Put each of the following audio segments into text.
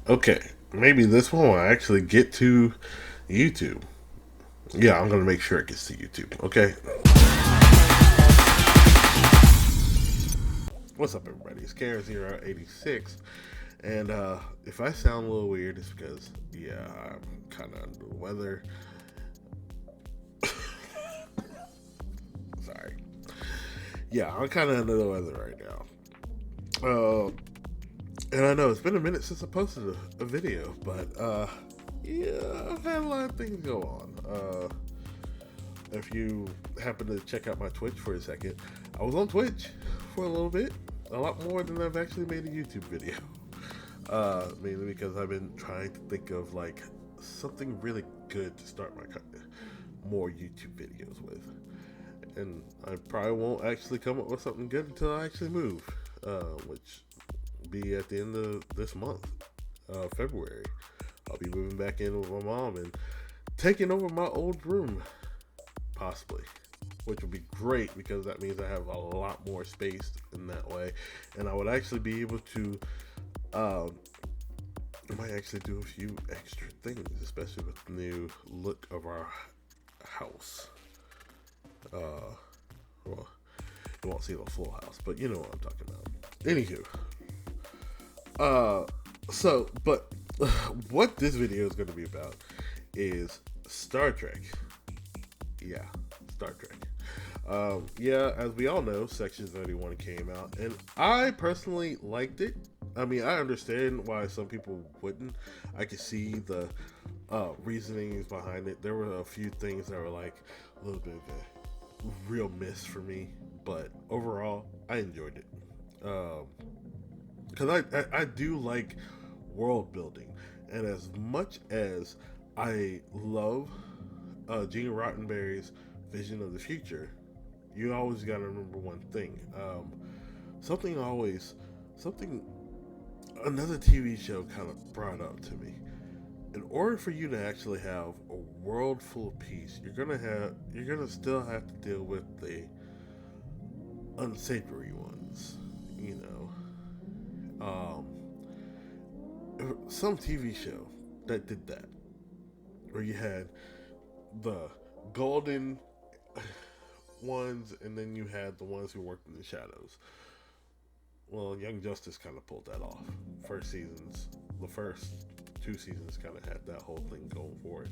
Okay, maybe this one will actually get to YouTube. Yeah, I'm gonna make sure it gets to YouTube. Okay. What's up, everybody? It's Kara086, and if I sound a little weird, it's because I'm kind of under the weather. Sorry. Yeah, I'm kind of under the weather right now. And I know it's been a minute since I posted a video, but I've had a lot of things go on. If you happen to check out my Twitch for a second, I was on Twitch for a little bit, a lot more than I've actually made a YouTube video. Mainly because I've been trying to think of like something really good to start my more YouTube videos with, and I probably won't actually come up with something good until I actually move, which be at the end of this month, February. I'll be moving back in with my mom and taking over my old room, possibly, which would be great because that means I have a lot more space in that way, and I would actually be able to. I might actually do a few extra things, especially with the new look of our house. Well, you won't see the full house, but you know what I'm talking about. Anywho, but what this video is going to be about is Star Trek. Yeah, Star Trek. As we all know, Section 31 came out, and I personally liked it. I mean, I understand why some people wouldn't. I could see the reasonings behind it. There were a few things that were like a little bit of a real miss for me, but overall, I enjoyed it. Because I do like world building, and as much as I love Gene Roddenberry's vision of the future, you always got to remember one thing. Something always, something, another TV show kind of brought up to me. In order for you to actually have a world full of peace, you're gonna still have to deal with the unsavory ones. You some TV show that did that, where you had the golden ones, and then you had the ones who worked in the shadows. Well, Young Justice kind of pulled that off. The first two seasons kind of had that whole thing going for it.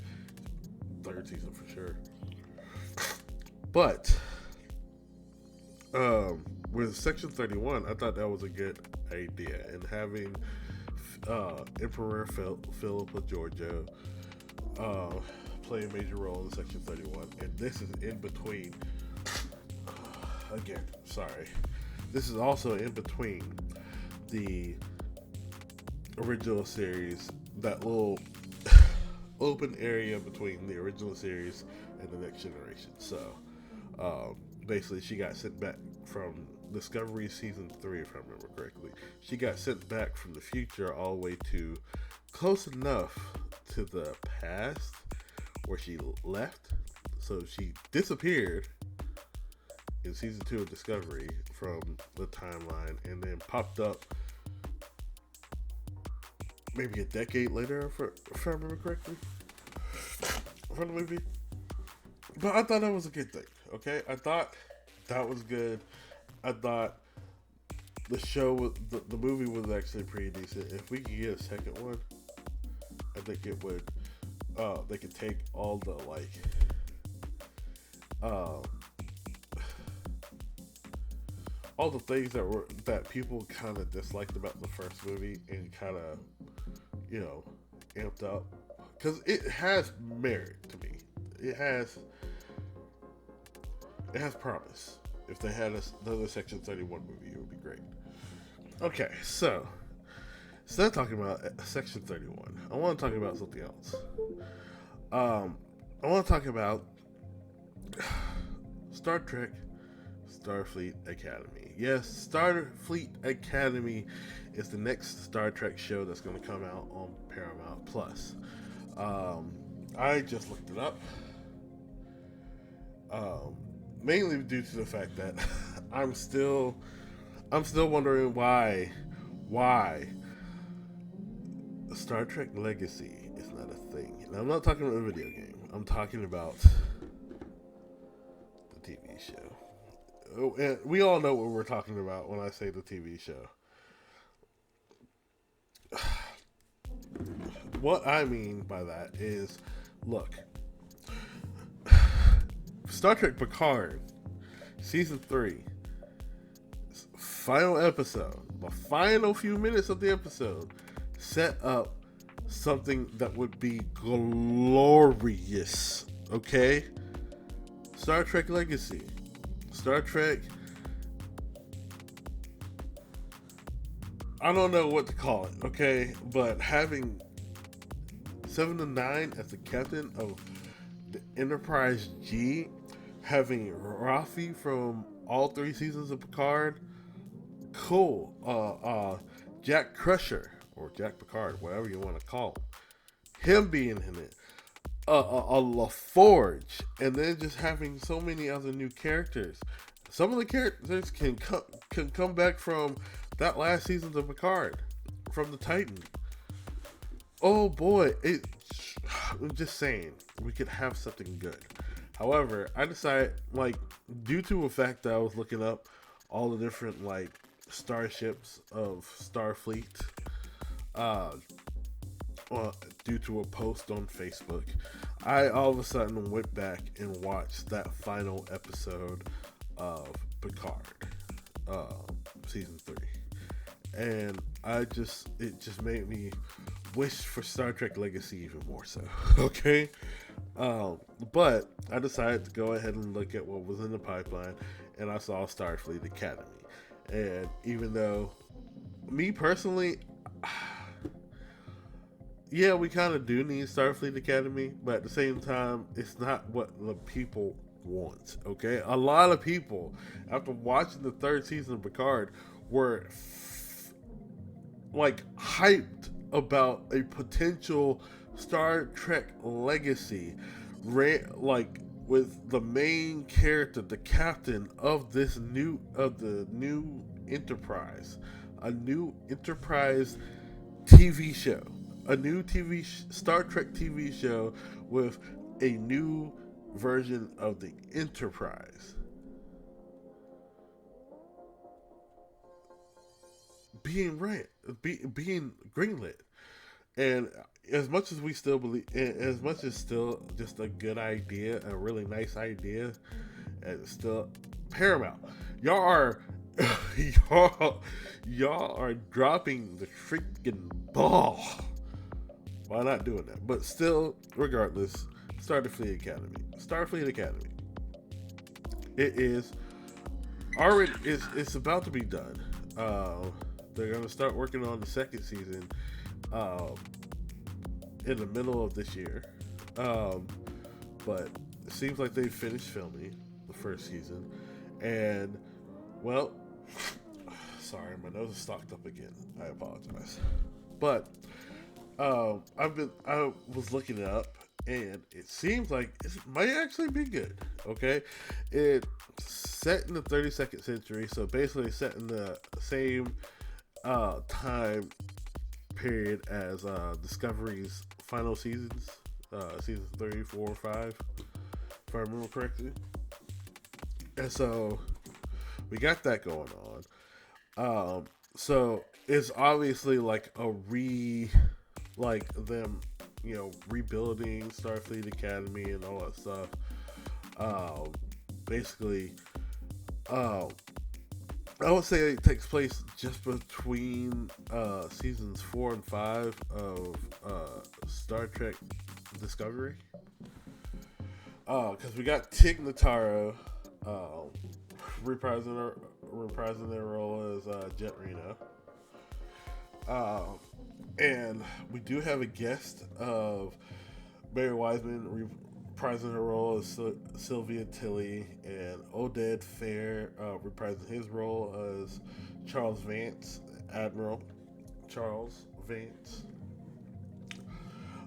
Third season for sure. But with Section 31, I thought that was a good idea, and having Emperor Philip of Georgia play a major role in Section 31, and this is in between. Again, sorry. This is also in between the original series, that little open area between the original series and the Next Generation. So, basically, she got sent back from Discovery Season 3, if I remember correctly. She got sent back from the future all the way to close enough to the past where she left. So she disappeared in Season 2 of Discovery from the timeline, and then popped up maybe a decade later, if I remember correctly, from the movie. But I thought that was a good thing, okay? I thought that was good. I thought the movie was actually pretty decent. If we could get a second one, I think it would, they could take all the, like, all the things that people kind of disliked about the first movie and kind of, amped up, because it has merit to me. It has promise. If they had another Section 31 movie, it would be great. Okay, so instead of talking about Section 31, I want to talk about something else. I want to talk about Star Trek Starfleet Academy. Yes, Starfleet Academy is the next Star Trek show that's going to come out on Paramount Plus. I just looked it up, mainly due to the fact that I'm still wondering why Star Trek Legacy is not a thing. And I'm not talking about a video game. I'm talking about the TV show. Oh, and we all know what we're talking about when I say the TV show. What I mean by that is, look, Star Trek Picard, Season 3, final episode, the final few minutes of the episode, set up something that would be glorious, okay? Star Trek Legacy. Star Trek, I don't know what to call it, okay? But having 7 to 9 as the captain of the Enterprise G, having Rafi from all 3 seasons of Picard, cool. Jack Crusher, or Jack Picard, whatever you want to call him being in it. A LaForge, and then just having so many other new characters. Some of the characters can come back from that last season of Picard, from the Titan. Oh boy, I'm just saying, we could have something good. However, I decided, like, due to the fact that I was looking up all the different, like, starships of Starfleet, due to a post on Facebook, I all of a sudden went back and watched that final episode of Picard, season 3, and it just made me wish for Star Trek Legacy even more so. Okay, but I decided to go ahead and look at what was in the pipeline, and I saw Starfleet Academy, and even though, me personally, yeah, we kind of do need Starfleet Academy, but at the same time, it's not what the people want, okay? A lot of people, after watching the 3rd season of Picard, were, like, hyped about a potential Star Trek Legacy, like, with the main character, the captain of the new Enterprise, a new Enterprise TV show. A new Star Trek TV show with a new version of the Enterprise being being greenlit. And as much as we still believe, as much as still just a good idea, a really nice idea, and it's still Paramount, y'all are y'all are dropping the freaking ball by not doing that. But still, regardless, Starfleet Academy. It is already. It's about to be done. They're gonna start working on the 2nd season in the middle of this year. But it seems like they finished filming the 1st season, and well, sorry, my nose is stocked up again. I apologize, but. I was looking it up, and it seems like it might actually be good. Okay, it's set in the 32nd century, so basically set in the same time period as Discovery's final seasons, seasons 3, 4, 5, if I remember correctly. And so we got that going on. So it's obviously like like them, rebuilding Starfleet Academy and all that stuff. Basically, I would say it takes place just between seasons 4 and 5 of Star Trek Discovery. Because we got Tig Notaro reprising their role as Jet Reno. And we do have a guest of Barry Wiseman reprising her role as Sylvia Tilly, and Oded Fair reprising his role as Charles Vance, Admiral Charles Vance.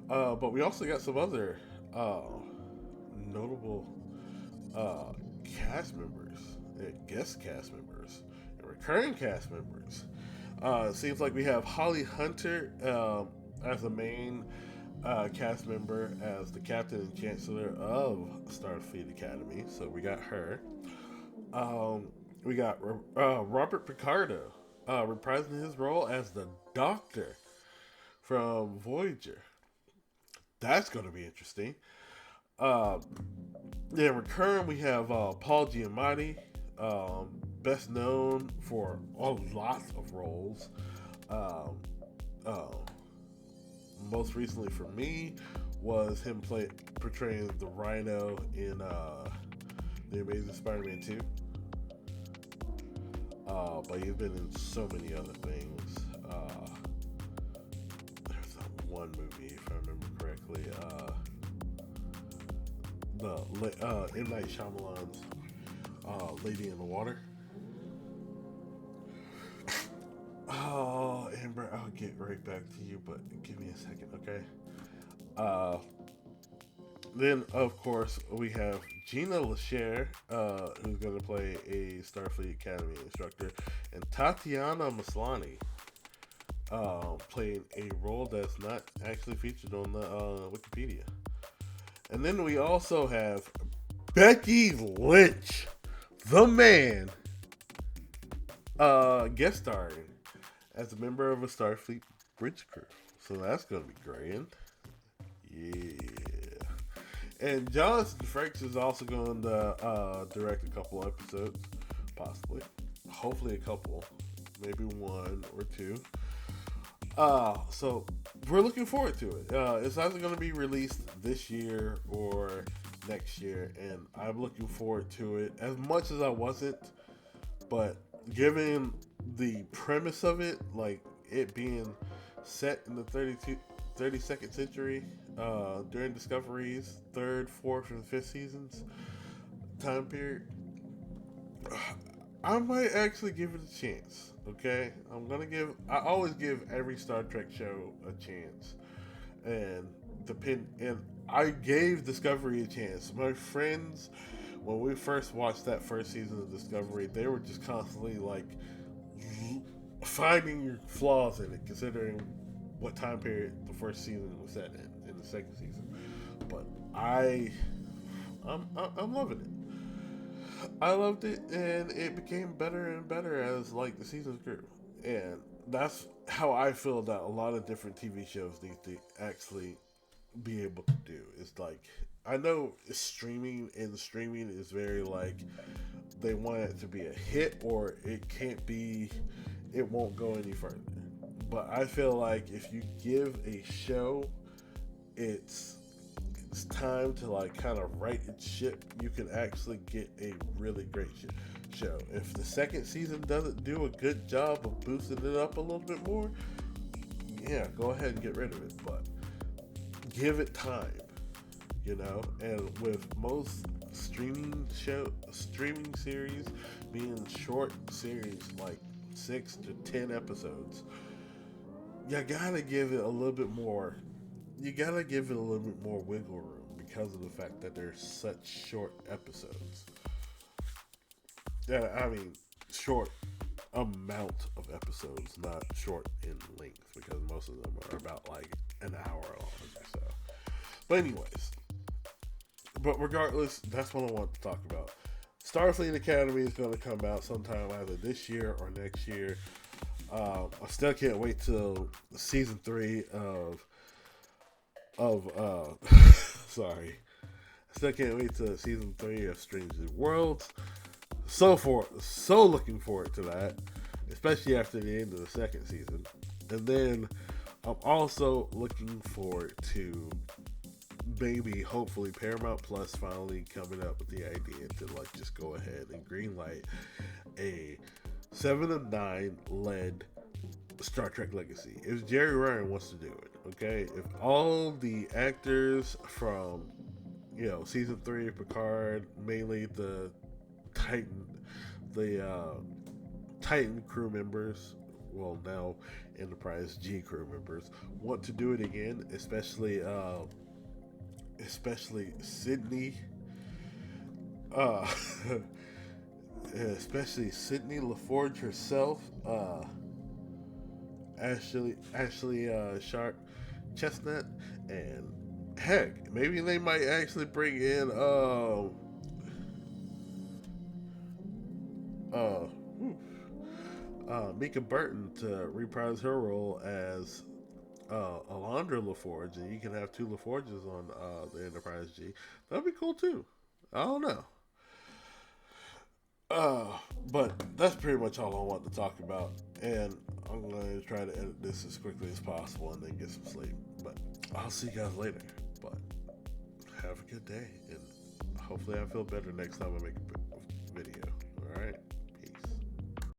But we also got some other notable cast members, guest cast members, and recurring cast members. It seems like we have Holly Hunter as a main cast member as the captain and chancellor of Starfleet Academy. So we got her. Um, we got Robert Picardo reprising his role as the Doctor from Voyager. That's going to be interesting. Uh, yeah, recurring, we have Paul Giamatti, best known for a lot of roles. Um, uh, Most recently for me was him portraying the Rhino in The Amazing Spider-Man 2. But he's been in so many other things. There's that one movie, if I remember correctly. The M. Night Shyamalan's Lady in the Water. Oh, Amber, I'll get right back to you, but give me a second, okay? Uh, then, of course, we have Gina Lachey, who's going to play a Starfleet Academy instructor, and Tatiana Maslany, playing a role that's not actually featured on the Wikipedia. And then we also have Becky Lynch, the man, guest starring as a member of a Starfleet bridge crew. So that's going to be grand. Yeah. And Jonathan Frakes is also going to direct a couple episodes, possibly. Hopefully a couple. Maybe one or two. So we're looking forward to it. It's either going to be released this year or next year, and I'm looking forward to it as much as I wasn't. But given the premise of it, like it being set in the 32nd century, during Discovery's third, fourth, and fifth seasons time period, I might actually give it a chance. Okay, I always give every Star Trek show a chance, and I gave Discovery a chance. My friends, when we first watched that first season of Discovery, they were just constantly like finding your flaws in it, considering what time period the first season was set in the second season. But I'm loving it. I loved it, and it became better and better as like the seasons grew, and that's how I feel that a lot of different TV shows need to actually be able to do. It's like I know streaming, and streaming is very like they want it to be a hit or it won't go any further. But I feel like if you give a show its time to like kind of right its ship, you can actually get a really great show. If the second season doesn't do a good job of boosting it up a little bit more, yeah, go ahead and get rid of it. But give it time, you know. And with most streaming series being short series, like 6 to 10 episodes, you gotta give it a little bit more. You gotta give it a little bit more wiggle room because of the fact that they're such short episodes. Yeah, I mean, short amount of episodes, not short in length, because most of them are about like an hour long or so. But anyways, regardless, that's what I want to talk about. Starfleet Academy is going to come out sometime either this year or next year. I still can't wait till season 3 of sorry. I still can't wait till season 3 of Strange New Worlds. So looking forward to that, especially after the end of the second season. And then I'm also looking forward to maybe, hopefully, Paramount Plus finally coming up with the idea to like just go ahead and greenlight a 7 of 9 led Star Trek Legacy. If Jerry Ryan wants to do it, okay? If all the actors from, season 3 of Picard, mainly the Titan, Titan crew members, well, now Enterprise G crew members, want to do it again, especially Sydney, especially Sydney LaForge herself, Ashley Sharp, Chestnut, and heck, maybe they might actually bring in uh, Mika Burton to reprise her role as Alondra LaForge, and you can have two LaForges on the Enterprise G. That'd be cool too. I don't know. But that's pretty much all I want to talk about, and I'm going to try to edit this as quickly as possible and then get some sleep. But I'll see you guys later. But have a good day, and hopefully I feel better next time I make a video. All right.